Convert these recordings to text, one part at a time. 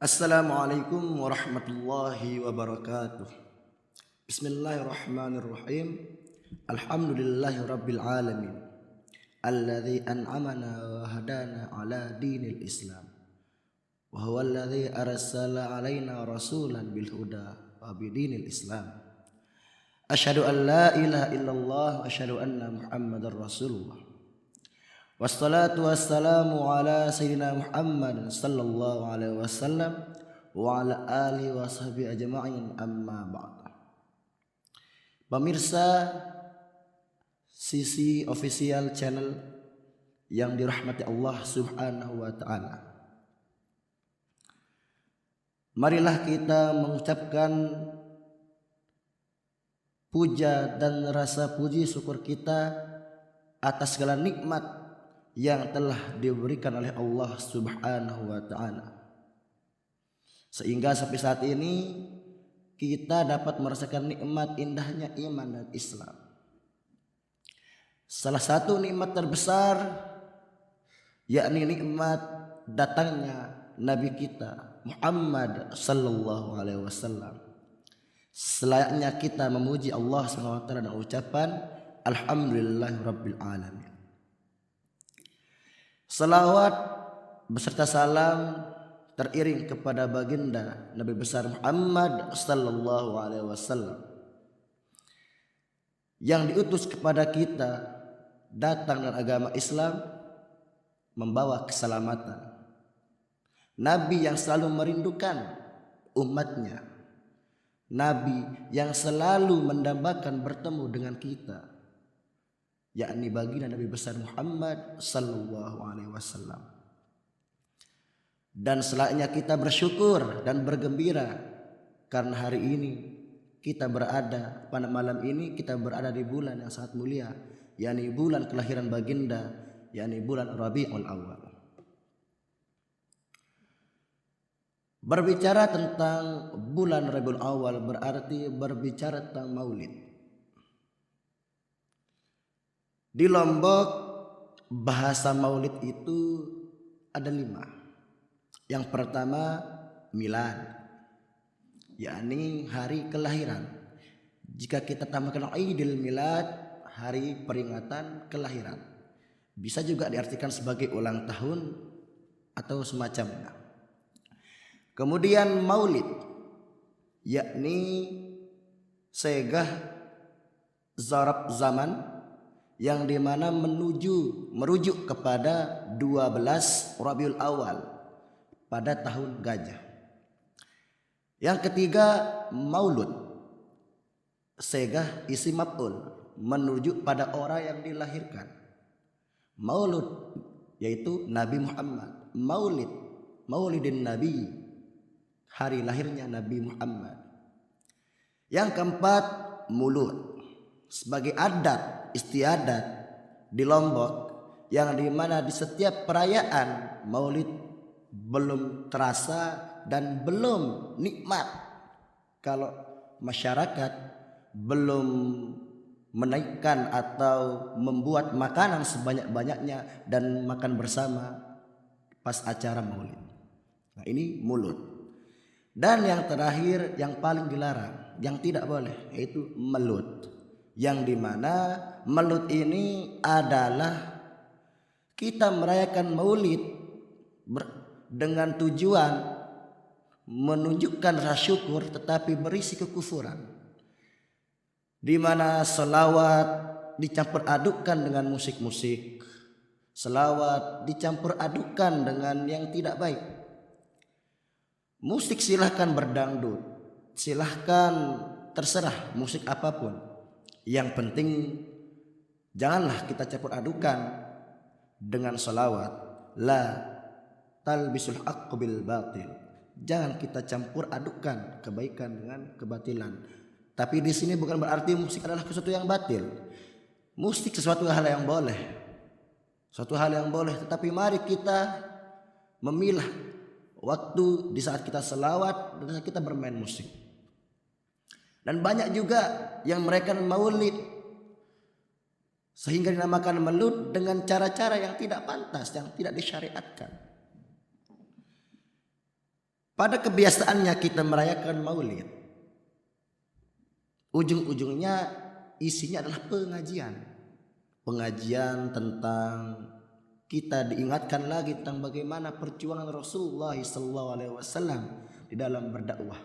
Assalamualaikum warahmatullahi wabarakatuh. Bismillahirrahmanirrahim. Alhamdulillahi rabbil alamin. Alladzi an'amana wa hadana ala dinil Islam. Wa huwa alladzi arsala alaina rasulan bil huda wa bidinil Islam. Asyhadu an la ilaha illallah wa asyhadu anna Muhammadar Rasulullah. Wassalatu wassalamu ala sayyidina Muhammad sallallahu alaihi wasallam wa ala alihi wa sahbihi ajma'in, amma ba'd. Pemirsa Sisi Official Channel yang dirahmati Allah Subhanahu wa taala, marilah kita mengucapkan puja dan rasa puji syukur kita atas segala nikmat yang telah diberikan oleh Allah Subhanahu wa taala, sehingga sampai saat ini kita dapat merasakan nikmat indahnya iman dan Islam. Salah satu nikmat terbesar yakni nikmat datangnya Nabi kita Muhammad sallallahu alaihi wasallam. Selayaknya kita memuji Allah Subhanahu wa taala dengan ucapan alhamdulillahirabbil alamin. Salawat beserta salam teriring kepada baginda Nabi besar Muhammad sallallahu alaihi wasallam yang diutus kepada kita datang dengan agama Islam membawa keselamatan. Nabi yang selalu merindukan umatnya, Nabi yang selalu mendambakan bertemu dengan kita, yakni baginda Nabi besar Muhammad sallallahu alaihi wasallam. Dan selayaknya kita bersyukur dan bergembira karena hari ini kita berada pada malam ini kita berada di bulan yang sangat mulia, yakni bulan kelahiran baginda, yakni bulan Rabiul Awal. Berbicara tentang bulan Rabiul Awal berarti berbicara tentang Maulid. Di Lombok bahasa Maulid itu ada 5. Yang pertama milad, yakni hari kelahiran. Jika kita tambahkan Idul Milad, hari peringatan kelahiran, bisa juga diartikan sebagai ulang tahun atau semacamnya. Kemudian Maulid, yakni segah zarab zaman yang dimana merujuk kepada 12 Rabiul Awal pada tahun gajah. Yang ketiga Maulud, segah isim maf'ul, menuju pada orang yang dilahirkan. Maulud yaitu Nabi Muhammad, Maulid, Maulidin Nabi, hari lahirnya Nabi Muhammad. Yang keempat Mulud, sebagai adat istiadat di Lombok yang dimana di setiap perayaan Maulid belum terasa dan belum nikmat kalau masyarakat belum menaikkan atau membuat makanan sebanyak-banyaknya dan makan bersama pas acara Maulid. Nah, ini Mulud. Dan yang terakhir yang paling dilarang, yang tidak boleh, yaitu Melud, yang dimana Melud ini adalah kita merayakan Maulid dengan tujuan menunjukkan rasa syukur tetapi berisi kekufuran, di mana selawat dicampur adukkan dengan musik-musik, selawat dicampur adukkan dengan yang tidak baik. Musik silahkan berdangdut, silahkan terserah musik apapun, yang penting janganlah kita campur adukan dengan selawat. La talbisul haqq bil batil. Jangan kita campur adukkan kebaikan dengan kebatilan. Tapi di sini bukan berarti musik adalah sesuatu yang batil. Musik sesuatu hal yang boleh. Suatu hal yang boleh, tetapi mari kita memilah waktu di saat kita selawat dan saat kita bermain musik. Dan banyak juga yang merayakan Maulid sehingga dinamakan Maulid dengan cara-cara yang tidak pantas, yang tidak disyariatkan. Pada kebiasaannya kita merayakan maulid, ujung-ujungnya isinya adalah pengajian. Pengajian tentang kita diingatkan lagi tentang bagaimana perjuangan Rasulullah SAW di dalam berdakwah,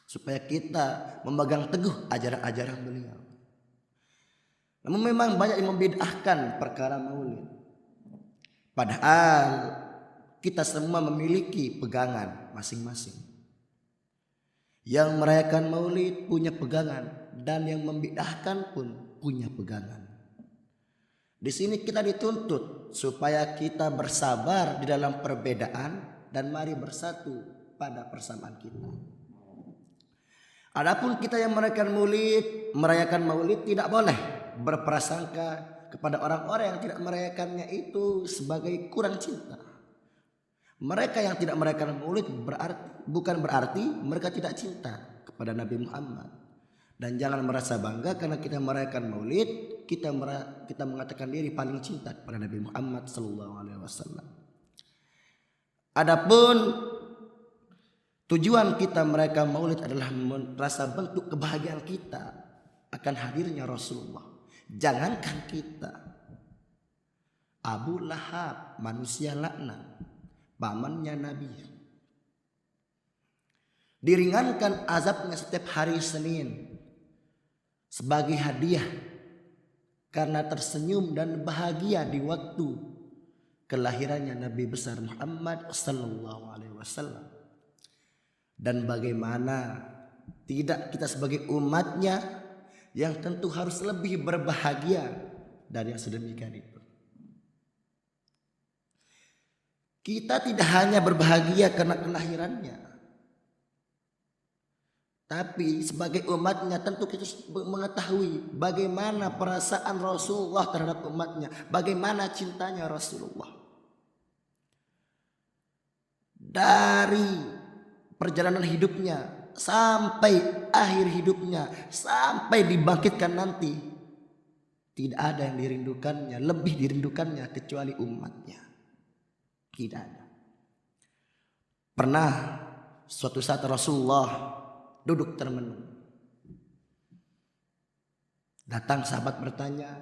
supaya kita memegang teguh ajaran-ajaran beliau. Namun memang banyak yang membid'ahkan perkara maulid, padahal kita semua memiliki pegangan masing-masing. Yang merayakan maulid punya pegangan, dan yang membid'ahkan pun punya pegangan. Di sini kita dituntut supaya kita bersabar di dalam perbedaan dan mari bersatu pada persamaan kita. Adapun kita yang merayakan maulid tidak boleh berprasangka kepada orang-orang yang tidak merayakannya itu sebagai kurang cinta. Mereka yang tidak merayakan maulid bukan berarti mereka tidak cinta kepada Nabi Muhammad. Dan jangan merasa bangga karena kita merayakan maulid, kita mengatakan diri paling cinta kepada Nabi Muhammad SAW. Adapun tujuan kita merayakan maulid adalah merasa bentuk kebahagiaan kita akan hadirnya Rasulullah. Jangankan kita, Abu Lahab, manusia laknat, pamannya Nabi, diringankan azabnya setiap hari Senin sebagai hadiah karena tersenyum dan bahagia di waktu kelahirannya Nabi besar Muhammad SAW. Dan bagaimana tidak kita sebagai umatnya yang tentu harus lebih berbahagia dari yang sedemikian itu. Kita tidak hanya berbahagia karena kelahirannya, tapi sebagai umatnya tentu kita mengetahui bagaimana perasaan Rasulullah terhadap umatnya, bagaimana cintanya Rasulullah. Dari perjalanan hidupnya sampai akhir hidupnya, sampai dibangkitkan nanti, tidak ada yang dirindukannya, lebih dirindukannya kecuali umatnya. Tidak ada. Pernah suatu saat Rasulullah duduk termenung. Datang sahabat bertanya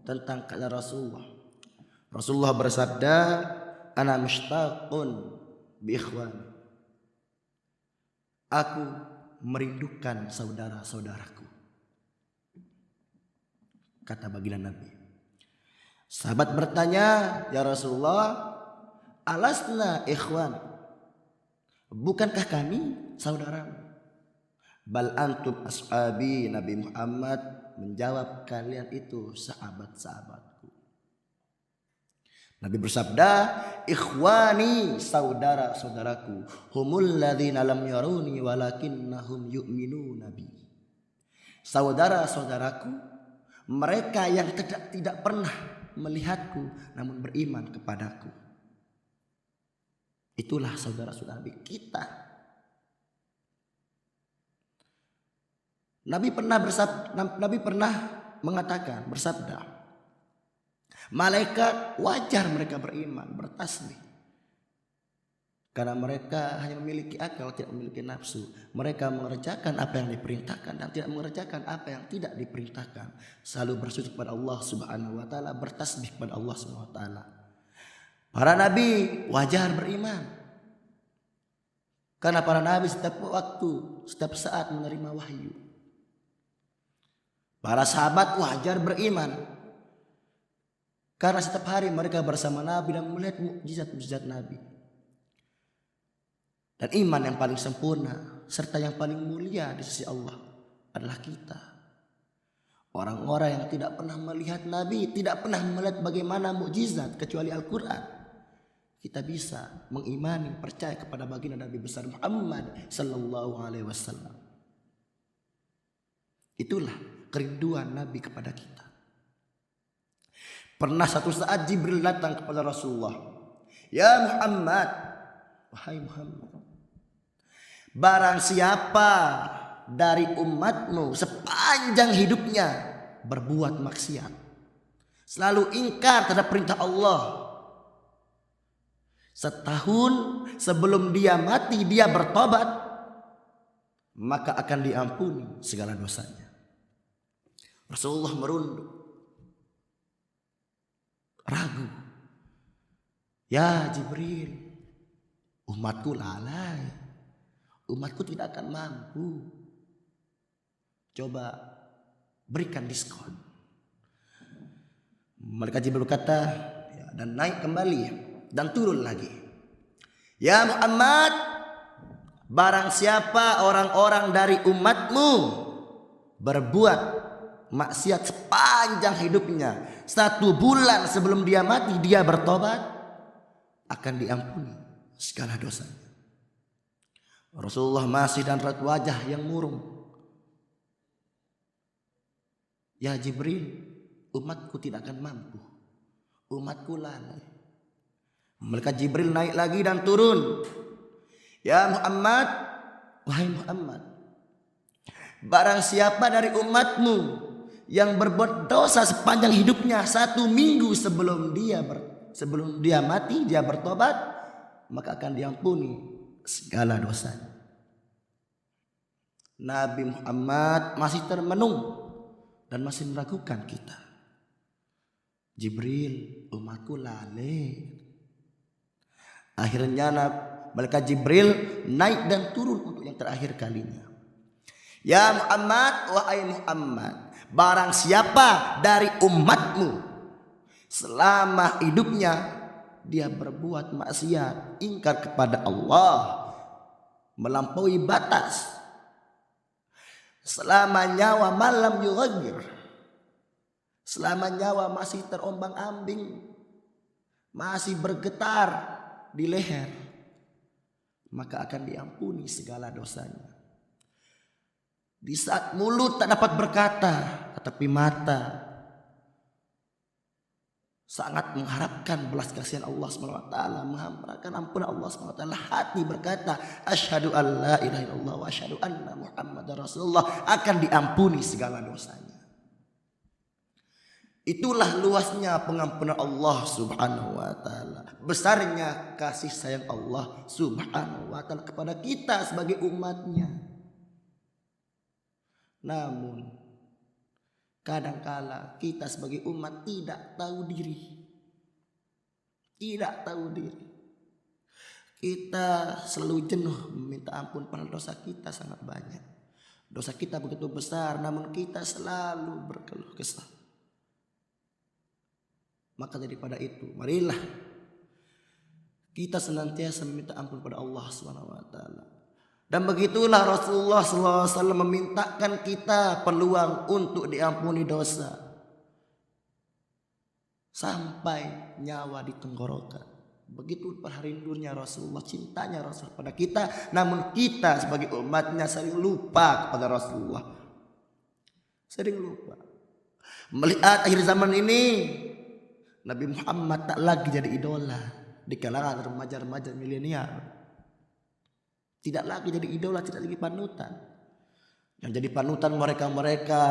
tentang keadaan Rasulullah. Rasulullah bersabda, "Ana mushtaqun bi ikhwani." Aku merindukan saudara-saudaraku, kata baginda Nabi. Sahabat bertanya, "Ya Rasulullah, alasna ikhwan? Bukankah kami saudaramu?" "Bal antum ashabi." Nabi Muhammad menjawab, "Kalian itu sahabat-sahabatku." Nabi bersabda, "Ikhwani, saudara-saudaraku, humul ladzina lam yaruni walakinnahum yu'minuna bi." Saudara-saudaraku, mereka yang tidak pernah melihatku namun beriman kepadaku. Itulah saudara-saudara kita. Nabi pernah bersabda, malaikat wajar mereka beriman, bertasbih, karena mereka hanya memiliki akal, tidak memiliki nafsu. Mereka mengerjakan apa yang diperintahkan dan tidak mengerjakan apa yang tidak diperintahkan. Selalu bersujud kepada Allah Subhanahu wa taala, bertasbih kepada Allah Subhanahu wa taala. Para nabi wajar beriman, karena para nabi setiap waktu, setiap saat menerima wahyu. Para sahabat wajar beriman, karena setiap hari mereka bersama Nabi dan melihat mukjizat-mukjizat Nabi. Dan iman yang paling sempurna serta yang paling mulia di sisi Allah adalah kita. Orang-orang yang tidak pernah melihat Nabi, tidak pernah melihat bagaimana mukjizat kecuali Al-Quran, kita bisa mengimani, percaya kepada baginda Nabi besar Muhammad sallallahu alaihi wasallam. Itulah kerinduan Nabi kepada kita. Pernah satu saat Jibril datang kepada Rasulullah, "Ya Muhammad, wahai Muhammad, barang siapa dari umatmu sepanjang hidupnya berbuat maksiat, selalu ingkar terhadap perintah Allah, setahun sebelum dia mati dia bertobat, maka akan diampuni segala dosanya. Rasulullah merunduk, ragu. Ya Jibril, umatku lalai, umatku tidak akan mampu. Coba berikan diskon. Malaikat Jibril berkata, ya, dan naik kembali dan turun lagi. Ya Muhammad, barang siapa orang-orang dari umatmu berbuat maksiat sepanjang hidupnya, 1 bulan sebelum dia mati dia bertobat, akan diampuni segala dosanya. Rasulullah masih dan raut wajah yang murung. Ya Jibril, umatku tidak akan mampu, umatku lalai. Malaikat Jibril naik lagi dan turun. Ya Muhammad, wahai Muhammad, barang siapa dari umatmu yang berbuat dosa sepanjang hidupnya, 1 minggu sebelum dia mati dia bertobat, maka akan diampuni segala dosanya. Nabi Muhammad masih termenung dan masih meragukan kita. Jibril, umatku lalai. Akhirnya malaikat Jibril naik dan turun untuk yang terakhir kalinya. Ya Muhammad, wahai Muhammad, barang siapa dari umatmu selama hidupnya dia berbuat maksiat, ingkar kepada Allah, melampaui batas, selama nyawa malam yughayyir, selama nyawa masih terombang-ambing, masih bergetar di leher, maka akan diampuni segala dosanya. Di saat mulut tak dapat berkata, tetapi mata sangat mengharapkan belas kasihan Allah SWT, mengharapkan ampunan Allah SWT, hati berkata asyhadu an la ilaha illallah wa asyhadu anna Muhammadar Rasulullah, akan diampuni segala dosanya. Itulah luasnya pengampunan Allah Subhanahu wa taala, besarnya kasih sayang Allah Subhanahu wa taala kepada kita sebagai umatnya. Namun kadangkala kita sebagai umat tidak tahu diri. Tidak tahu diri. Kita selalu jenuh meminta ampun padahal dosa kita sangat banyak. Dosa kita begitu besar, namun kita selalu berkeluh kesah. Maka daripada itu, marilah kita senantiasa meminta ampun pada Allah SWT. Dan begitulah Rasulullah SAW memintakan kita peluang untuk diampuni dosa sampai nyawa di tenggorokan. Begitu rindunya Rasulullah, cintanya Rasul pada kita. Namun kita sebagai umatnya sering lupa kepada Rasulullah, sering lupa. Melihat akhir zaman ini, Nabi Muhammad tak lagi jadi idola di kalangan remaja-remaja milenial. Tidak lagi jadi idola, tidak lagi panutan. Yang jadi panutan mereka-mereka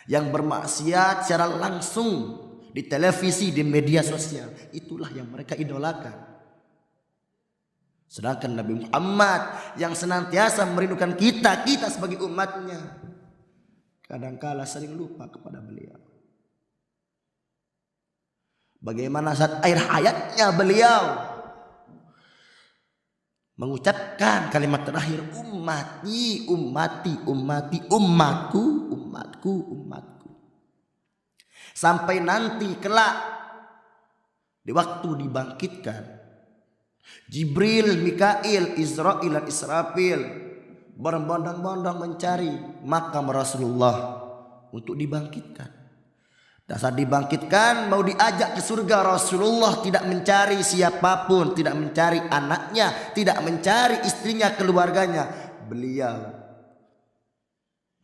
yang bermaksiat secara langsung di televisi, di media sosial. Itulah yang mereka idolakan. Sedangkan Nabi Muhammad yang senantiasa merindukan kita sebagai umatnya, kadangkala sering lupa kepada beliau. Bagaimana saat akhir hayatnya beliau mengucapkan kalimat terakhir, ummati, ummati, ummati, ummatku, umatku, umatku. Sampai nanti kelak di waktu dibangkitkan, Jibril, Mikail, Israil dan Israfil berbondong-bondong mencari makam Rasulullah untuk dibangkitkan. Dan saat dibangkitkan mau diajak ke surga, Rasulullah tidak mencari siapapun, tidak mencari anaknya, tidak mencari istrinya, keluarganya. Beliau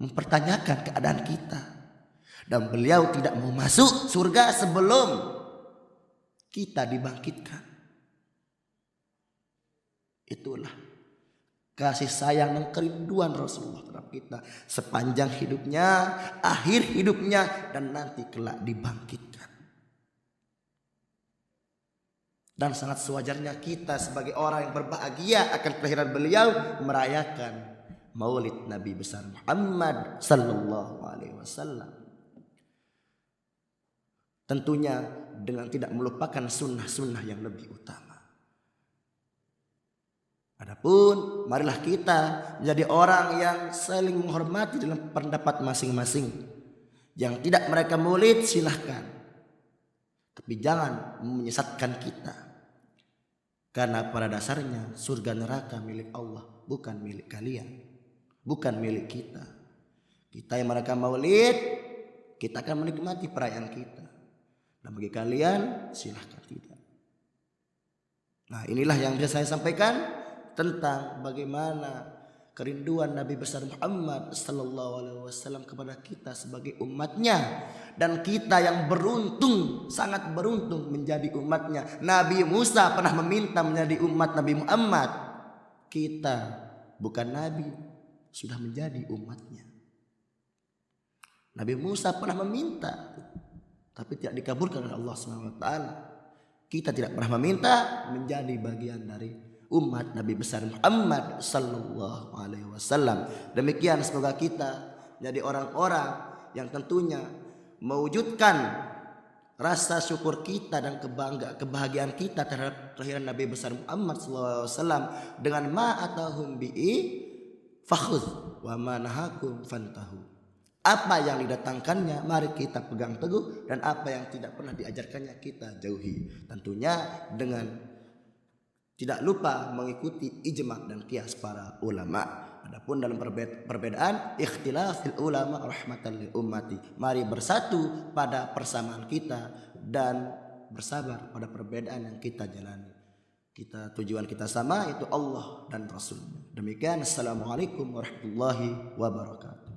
mempertanyakan keadaan kita. Dan beliau tidak mau masuk surga sebelum kita dibangkitkan. Itulah kasih sayang dan kerinduan Rasulullah terhadap kita sepanjang hidupnya, akhir hidupnya, dan nanti kelak dibangkitkan. Dan sangat sewajarnya kita sebagai orang yang berbahagia akan kelahiran beliau merayakan Maulid Nabi besar Muhammad sallallahu alaihi wasallam. Tentunya dengan tidak melupakan sunnah-sunnah yang lebih utama. Adapun marilah kita menjadi orang yang saling menghormati dalam pendapat masing-masing. Yang tidak mereka maulid silahkan, tapi jangan menyesatkan kita. Karena pada dasarnya surga neraka milik Allah, bukan milik kalian, bukan milik kita. Kita yang mereka maulid, kita akan menikmati perayaan kita. Dan bagi kalian silahkan tidak. Nah, inilah yang bisa saya sampaikan tentang bagaimana kerinduan Nabi besar Muhammad sallallahu alaihi wasallam kepada kita sebagai umatnya. Dan kita yang beruntung, sangat beruntung menjadi umatnya. Nabi Musa pernah meminta menjadi umat Nabi Muhammad. Kita bukan Nabi, sudah menjadi umatnya. Nabi Musa pernah meminta, tapi tidak dikabulkan oleh Allah SWT. Kita tidak pernah meminta menjadi bagian dari umat Nabi besar Muhammad sallallahu alaihi wasallam. Demikian, semoga kita menjadi orang-orang yang tentunya mewujudkan rasa syukur kita dan kebahagiaan kita terhadap kelahiran Nabi besar Muhammad sallallahu alaihi wasallam dengan ma'atahum bi'i fakhudh wa ma nahakum fantahu. Apa yang didatangkannya mari kita pegang teguh, dan apa yang tidak pernah diajarkannya kita jauhi. Tentunya dengan tidak lupa mengikuti ijma' dan qiyas para ulama. Adapun dalam perbedaan, ikhtilafil ulama rahmatan lil ummati. Mari bersatu pada persamaan kita dan bersabar pada perbedaan yang kita jalani. Tujuan kita sama, itu Allah dan Rasul. Demikian, assalamualaikum warahmatullahi wabarakatuh.